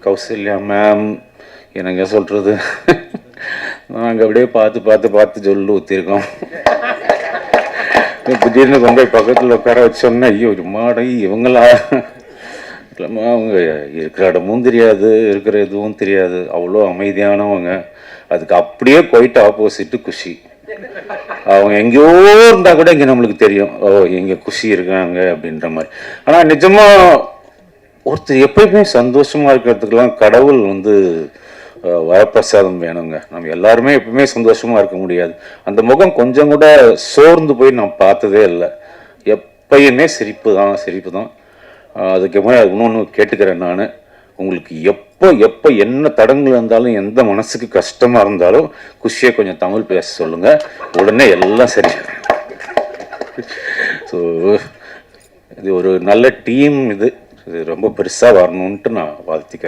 Kausalya ma'am என்னங்க சொல்கிறது, நாங்கள் அப்படியே பார்த்து சொல்லி ஊற்றிருக்கோம். திடீர்னு கொண்டு போய் பக்கத்தில் உட்கார வச்சோன்னா ஐயோ மாடை இவங்களா இல்லைம்மா, அவங்க இருக்கிற இடமும் தெரியாது, இருக்கிற எதுவும் தெரியாது, அவ்வளோ அமைதியானவங்க. அதுக்கு அப்படியே போயிட்டு ஆப்போசிட்டு குஷி. அவங்க எங்கேயோ இருந்தால் கூட இங்கே நம்மளுக்கு தெரியும், ஓ இங்கே குஷி இருக்காங்க அப்படின்ற மாதிரி. ஆனால் நிஜமாக ஒருத்தர் எப்பயுமே சந்தோஷமாக இருக்கிறதுக்கெல்லாம் கடவுள் வரப்பிரசாதம் வேணுங்க. நம்ம எல்லாருமே எப்பவுமே சந்தோஷமாக இருக்க முடியாது. அந்த முகம் கொஞ்சம் கூட சோர்ந்து போய் நான் பார்த்ததே இல்லை. எப்பயுமே சிரிப்பு தான். அதுக்கு மாதிரி அது இன்னொன்று கேட்டுக்கிறேன் நான், உங்களுக்கு எப்போ என்ன தடங்கள் இருந்தாலும், எந்த மனசுக்கு கஷ்டமாக இருந்தாலும் குஷியை கொஞ்சம் தமிழ் பேச சொல்லுங்கள், உடனே எல்லாம் சரி. ஸோ இது ஒரு நல்ல டீம், இது ரொம்ப பெருசாக வரணுன்ட்டு நான் வாழ்த்திக்கிறேன்.